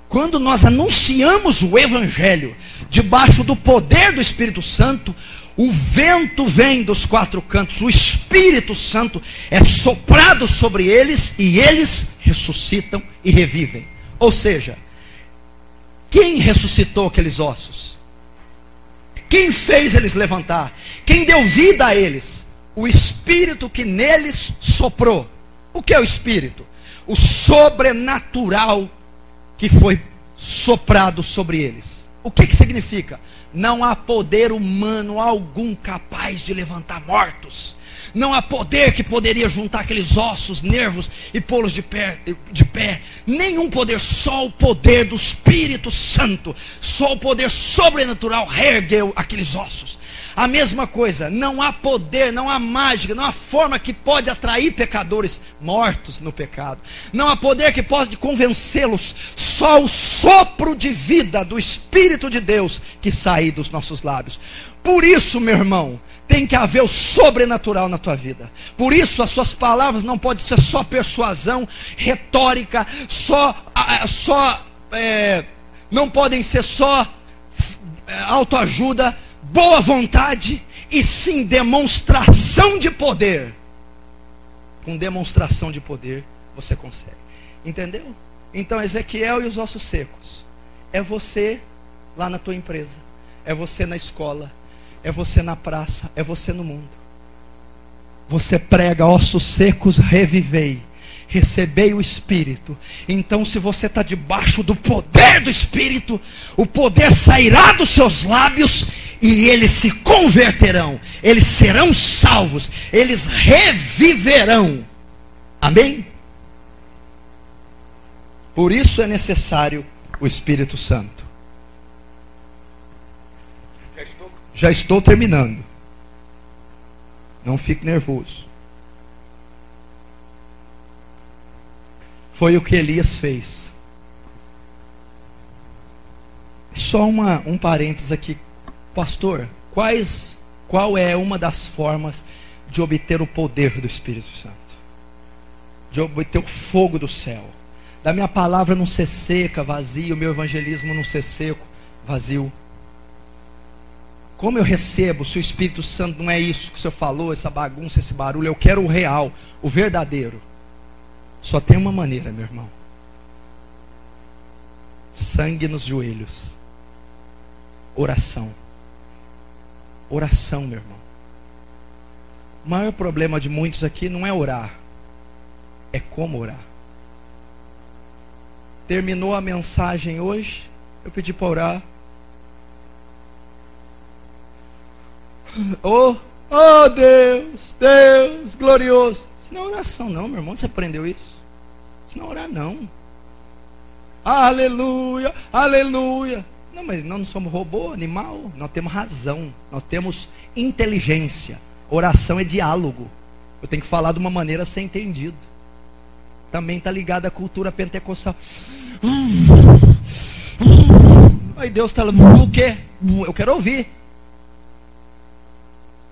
Quando nós anunciamos o Evangelho, debaixo do poder do Espírito Santo, o vento vem dos quatro cantos, o Espírito Santo é soprado sobre eles, e eles ressuscitam e revivem. Ou seja, quem ressuscitou aqueles ossos? Quem fez eles levantar? Quem deu vida a eles? O Espírito que neles soprou. O que é o Espírito? O sobrenatural que foi soprado sobre eles. O que significa? Não há poder humano algum capaz de levantar mortos. Não há poder que poderia juntar aqueles ossos, nervos e pô-los de pé. Nenhum poder, só o poder do Espírito Santo. Só o poder sobrenatural reergueu aqueles ossos. A mesma coisa, não há poder, não há mágica, não há forma que pode atrair pecadores mortos no pecado. Não há poder que pode convencê-los. Só o sopro de vida do Espírito de Deus que sai dos nossos lábios. Por isso, meu irmão, tem que haver o sobrenatural na tua vida. Por isso as suas palavras não podem ser só persuasão, retórica, não podem ser só autoajuda, boa vontade, e sim demonstração de poder. Com demonstração de poder você consegue. Entendeu? Então Ezequiel e os ossos secos é você lá na tua empresa, é você na escola, é você na praça, é você no mundo. Você prega: ossos secos, revivei, recebei o Espírito. Então, se você está debaixo do poder do Espírito, o poder sairá dos seus lábios e eles se converterão, eles serão salvos, eles reviverão. Amém? Por isso é necessário o Espírito Santo. Já estou terminando. Não fique nervoso. Foi o que Elias fez. Só um parênteses aqui. Pastor, qual é uma das formas de obter o poder do Espírito Santo? De obter o fogo do céu. Da minha palavra não ser seca, vazio, meu evangelismo não ser seco, vazio. Como eu recebo se o Espírito Santo não é isso que o senhor falou, essa bagunça, esse barulho? Eu quero o real, o verdadeiro. Só tem uma maneira, meu irmão: sangue nos joelhos, oração. Oração, meu irmão. O maior problema de muitos aqui não é orar, é como orar. Terminou a mensagem hoje, eu pedi para orar. Oh Deus, Deus glorioso. Isso não é oração não, meu irmão. Você aprendeu isso? Isso não é orar não. Aleluia, aleluia. Não, mas nós não somos robô, animal. Nós temos razão, nós temos inteligência. Oração é diálogo. Eu tenho que falar de uma maneira a ser entendido. Também está ligado à cultura pentecostal. Aí Deus está falando: o quê? Eu quero ouvir.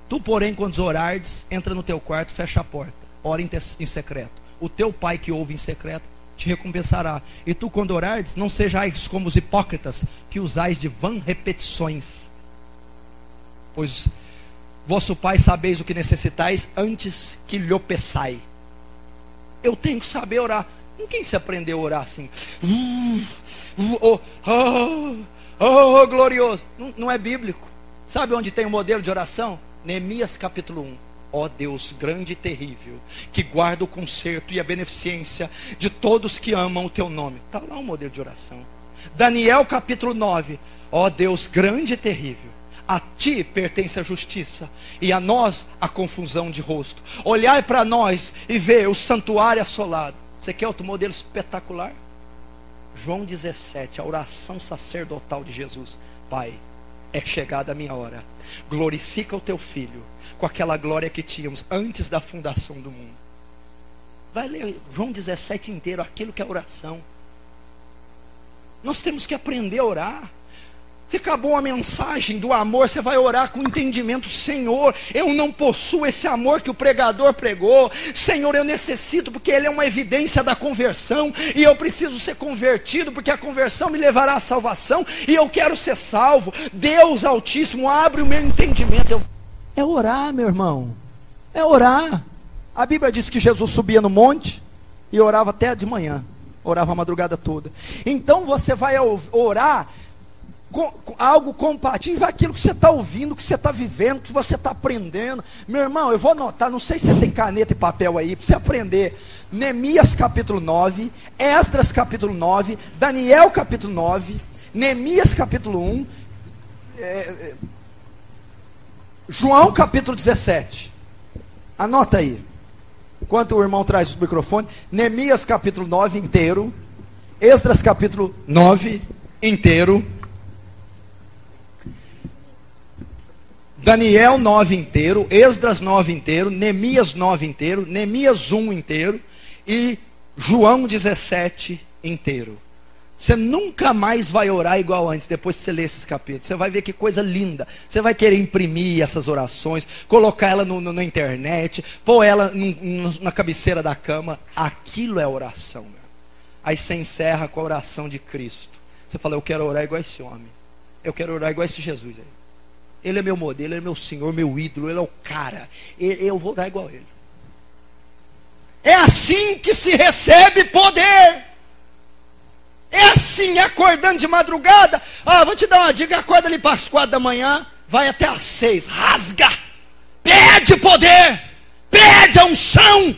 Tu, porém, quando orares, entra no teu quarto, fecha a porta, ora em secreto. O teu pai que ouve em secreto te recompensará. E tu, quando orares, não sejais como os hipócritas, que usais de vã repetições, pois Vosso Pai sabeis o que necessitais antes que lhe peçai. Eu tenho que saber orar. Com quem se aprendeu a orar assim? Glorioso. Não é bíblico. Sabe onde tem o modelo de oração? Neemias capítulo 1. Ó Deus grande e terrível, que guarda o conserto e a beneficência de todos que amam o teu nome. Está lá o modelo de oração. Daniel capítulo 9. Ó Deus grande e terrível, a ti pertence a justiça, e a nós a confusão de rosto. Olhai para nós e vê o santuário assolado. Você quer outro modelo espetacular? João 17, a oração sacerdotal de Jesus. Pai, é chegada a minha hora. Glorifica o teu filho com aquela glória que tínhamos antes da fundação do mundo. Vai ler João 17 inteiro, aquilo que é oração. Nós temos que aprender a orar. Se acabou a mensagem do amor, você vai orar com entendimento. Senhor, eu não possuo esse amor que o pregador pregou. Senhor, eu necessito, porque ele é uma evidência da conversão, e eu preciso ser convertido, porque a conversão me levará à salvação, e eu quero ser salvo. Deus Altíssimo, abre o meu entendimento. É orar, meu irmão. É orar. A Bíblia diz que Jesus subia no monte e orava até de manhã. Orava a madrugada toda. Então você vai orar algo compatível àquilo que você está ouvindo, que você está vivendo, que você está aprendendo. Meu irmão, eu vou anotar, não sei se você tem caneta e papel aí, para você aprender. Neemias capítulo 9, Esdras capítulo 9, Daniel capítulo 9, Neemias capítulo 1, João capítulo 17. Anota aí, enquanto o irmão traz o microfone. Neemias capítulo 9 inteiro, Esdras capítulo 9 inteiro, Daniel 9 inteiro, Esdras 9 inteiro, Neemias 9 inteiro, Neemias 1 inteiro e João 17 inteiro. Você nunca mais vai orar igual antes, depois que você ler esses capítulos. Você vai ver que coisa linda. Você vai querer imprimir essas orações, colocar ela na internet, pôr ela na cabeceira da cama. Aquilo é oração, meu. Aí você encerra com a oração de Cristo. Você fala, eu quero orar igual esse homem. Eu quero orar igual esse Jesus aí. Ele é meu modelo, ele é meu Senhor, meu ídolo, ele é o cara. Eu vou orar igual ele. É assim que se recebe poder. É assim, acordando de madrugada. Vou te dar uma dica, acorda ali para as 4 da manhã, vai até às 6, rasga. Pede poder, pede a unção.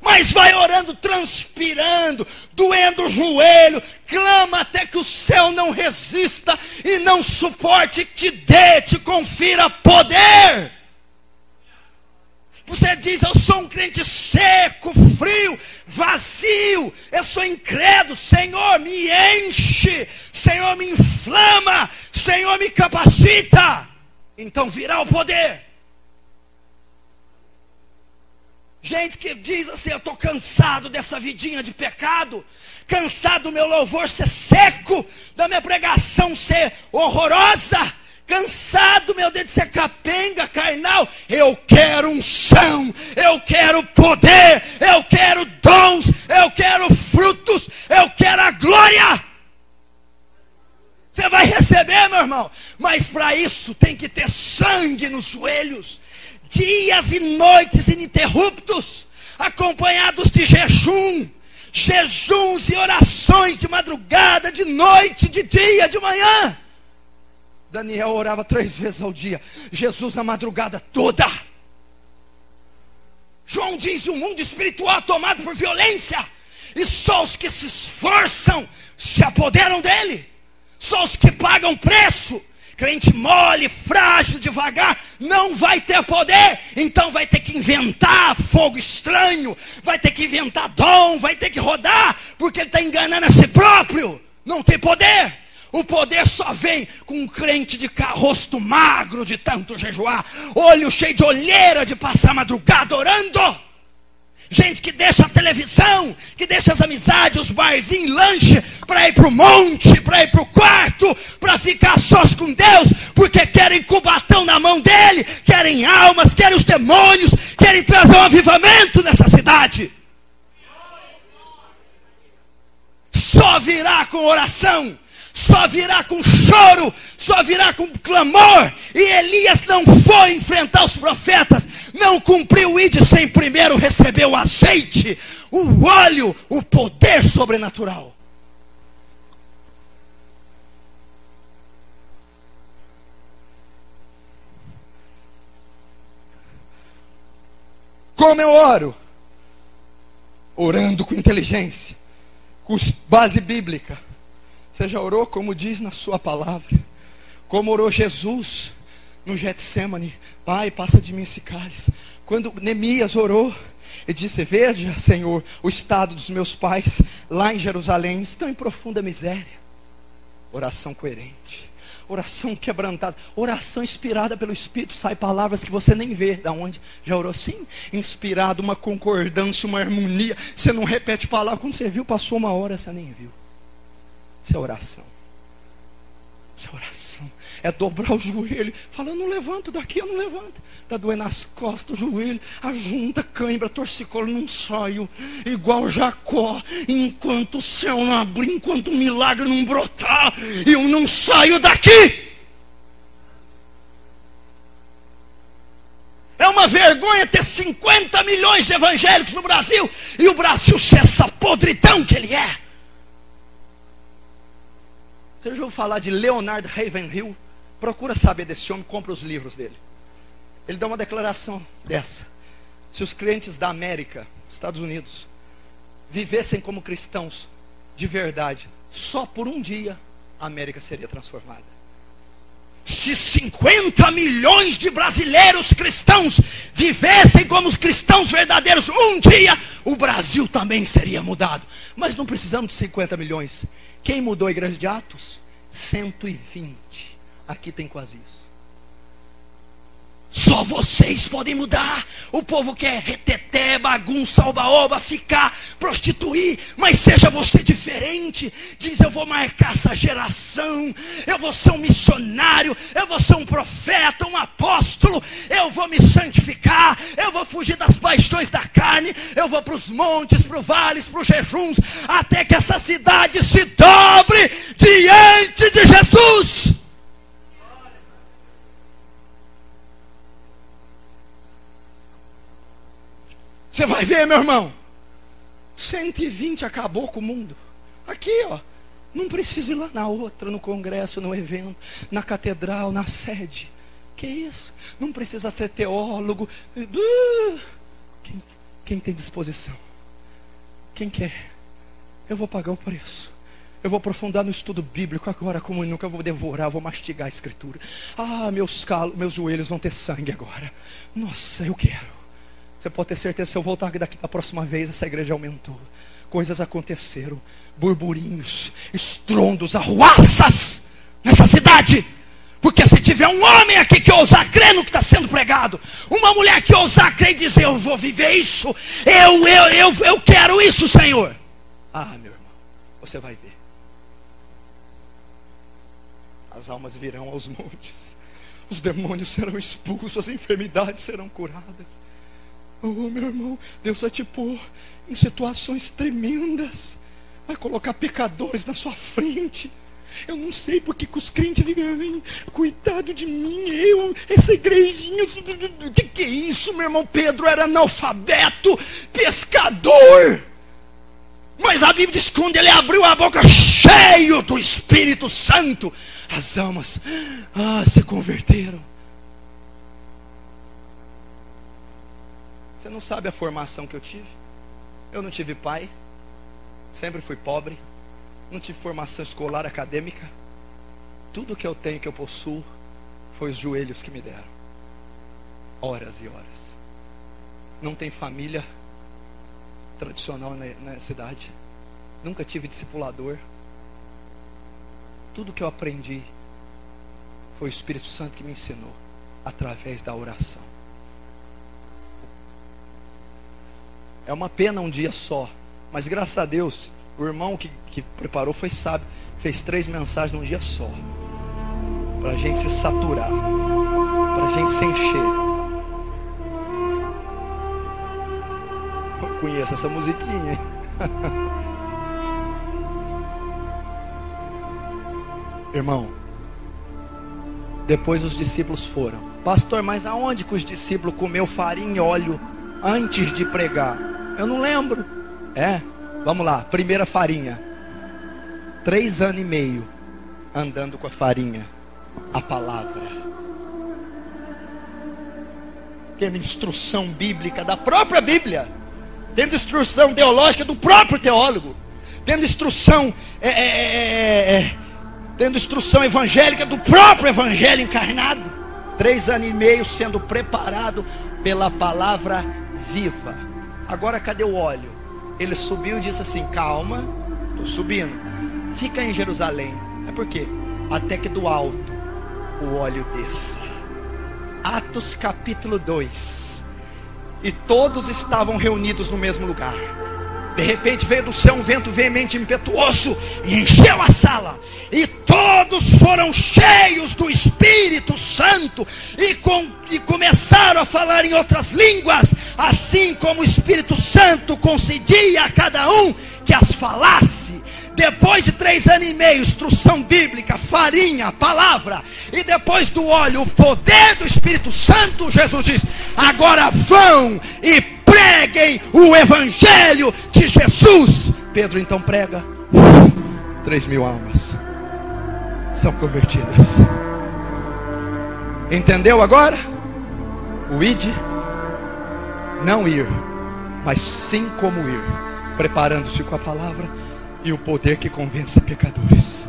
Mas vai orando, transpirando, doendo o joelho, clama até que o céu não resista e não suporte, te dê, te confira poder. Você diz, eu sou um crente seco, frio, vazio, eu sou incrédulo. Senhor, me enche, Senhor, me inflama, Senhor, me capacita. Então virá o poder. Gente que diz assim, eu estou cansado dessa vidinha de pecado, cansado do meu louvor ser seco, da minha pregação ser horrorosa, cansado, meu Deus, de ser capenga, carnal. Eu quero unção, eu quero poder, eu quero dons, eu quero frutos, eu quero a glória. Você vai receber, meu irmão, mas para isso tem que ter sangue nos joelhos, dias e noites ininterruptos, acompanhados de jejuns e orações de madrugada, de noite, de dia, de manhã. Daniel orava 3 vezes ao dia, Jesus na madrugada toda. João diz, o mundo espiritual tomado por violência, e só os que se esforçam se apoderam dele, só os que pagam preço. Crente mole, frágil, devagar, não vai ter poder. Então vai ter que inventar fogo estranho, vai ter que inventar dom, vai ter que rodar, porque ele está enganando a si próprio. Não tem poder. O poder só vem com um crente de rosto magro de tanto jejuar, olho cheio de olheira de passar a madrugada orando. Gente que deixa a televisão, que deixa as amizades, os barzinhos, lanche, para ir para o monte, para ir para o quarto, para ficar sós com Deus, porque querem cubatão na mão dele, querem almas, querem os demônios, querem trazer um avivamento nessa cidade. Só virá com oração, só virá com choro, só virá com clamor. E Elias não foi enfrentar os profetas, não cumpriu o ide sem primeiro receber o azeite, o óleo, o poder sobrenatural. Como eu oro? Orando com inteligência, com base bíblica. Você já orou como diz na sua palavra? Como orou Jesus no Getsemane? Pai, passa de mim esse cálice. Quando Neemias orou e disse: veja, Senhor, o estado dos meus pais lá em Jerusalém estão em profunda miséria. Oração coerente, oração quebrantada, oração inspirada pelo Espírito. Sai palavras que você nem vê da onde. Já orou assim? Inspirado, uma concordância, uma harmonia. Você não repete palavra. Quando você viu, passou uma hora, você nem viu. Isso é oração. Isso é oração. É dobrar o joelho. Fala: eu não levanto daqui, eu não levanto. Está doendo as costas, o joelho, a junta, cãibra, torcicolo. Não saio igual Jacó. Enquanto o céu não abrir, enquanto o milagre não brotar, eu não saio daqui. É uma vergonha ter 50 milhões de evangélicos no Brasil e o Brasil ser essa podridão que ele é. Você já ouviu falar de Leonard Ravenhill? Procura saber desse homem, compra os livros dele. Ele dá uma declaração dessa: se os crentes da América, Estados Unidos, vivessem como cristãos de verdade, só por um dia a América seria transformada. Se 50 milhões de brasileiros cristãos vivessem como cristãos verdadeiros, um dia o Brasil também seria mudado. Mas não precisamos de 50 milhões. Quem mudou a igreja de Atos? 120. Aqui tem quase isso. Só vocês podem mudar. O povo quer reteté, bagunça, oba-oba, ficar, prostituir. Mas seja você diferente. Diz: eu vou marcar essa geração. Eu vou ser um missionário. Eu vou ser um profeta, um apóstolo. Eu vou me santificar. Eu vou fugir das paixões da carne. Eu vou para os montes, para os vales, para os jejuns, até que essa cidade se dobre diante de Jesus. Você vai ver, meu irmão, 120 acabou com o mundo. Aqui, ó, não precisa ir lá na outra, no congresso, no evento, na catedral, na sede. Que isso? Não precisa ser teólogo. Quem tem disposição? Quem quer? Eu vou pagar o preço. Eu vou aprofundar no estudo bíblico agora, como nunca. Eu vou devorar, vou mastigar a escritura. Ah, meus joelhos vão ter sangue agora. Nossa, eu quero. Você pode ter certeza, se eu voltar daqui da próxima vez, essa igreja aumentou. Coisas aconteceram, burburinhos, estrondos, arruaças nessa cidade. Porque se tiver um homem aqui que ousar crer no que está sendo pregado, uma mulher que ousar crer e dizer: eu vou viver isso, eu quero isso, Senhor. Ah, meu irmão, você vai ver. As almas virão aos montes, os demônios serão expulsos, as enfermidades serão curadas. Oh, meu irmão, Deus vai te pôr em situações tremendas. Vai colocar pecadores na sua frente. Eu não sei porque que os crentes ficam: ai, cuidado de mim, essa igrejinha. O que é isso, meu irmão? Pedro era analfabeto, pescador. Mas a Bíblia diz que quando ele abriu a boca, cheio do Espírito Santo, as almas se converteram. Você não sabe a formação que eu tive. Eu não tive pai, sempre fui pobre, não tive formação escolar, acadêmica. Tudo que eu tenho, que eu possuo, foi os joelhos que me deram. Horas e horas. Não tem família tradicional na cidade. Nunca tive discipulador. Tudo que eu aprendi foi o Espírito Santo que me ensinou, através da oração. É uma pena um dia só, mas graças a Deus, o irmão que preparou foi sábio. Fez 3 mensagens num dia só, para a gente se saturar, para a gente se encher. Eu conheço essa musiquinha. Irmão, depois os discípulos foram. Pastor, mas aonde que os discípulos comeu farinha e óleo antes de pregar? Eu não lembro. Vamos lá, primeira farinha. 3 anos e meio andando com a farinha, a palavra, tendo instrução bíblica da própria Bíblia, tendo instrução teológica do próprio teólogo, tendo instrução evangélica do próprio evangelho encarnado. 3 anos e meio sendo preparado pela palavra viva. Agora cadê o óleo? Ele subiu e disse assim: calma, estou subindo, fica em Jerusalém. É por quê? Até que do alto o óleo desça. Atos capítulo 2. E todos estavam reunidos no mesmo lugar. De repente veio do céu um vento veemente e impetuoso e encheu a sala. E todos foram cheios do Espírito Santo e começaram a falar em outras línguas, assim como o Espírito Santo concedia a cada um que as falasse. Depois de 3 anos e meio, instrução bíblica, farinha, palavra, e depois do óleo, o poder do Espírito Santo, Jesus diz: agora vão e preguem o Evangelho de Jesus. Pedro então prega, 3.000 almas são convertidas. Entendeu agora? O id, não ir, mas sim como ir, preparando-se com a palavra e o poder que convence pecadores.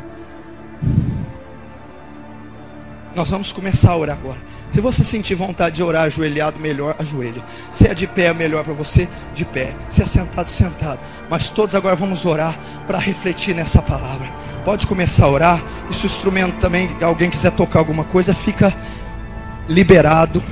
Nós vamos começar a orar agora. Se você sentir vontade de orar ajoelhado, melhor, ajoelhe. Se é de pé, é melhor para você, de pé. Se é sentado, sentado. Mas todos agora vamos orar para refletir nessa palavra. Pode começar a orar. E se o instrumento também, alguém quiser tocar alguma coisa, fica liberado.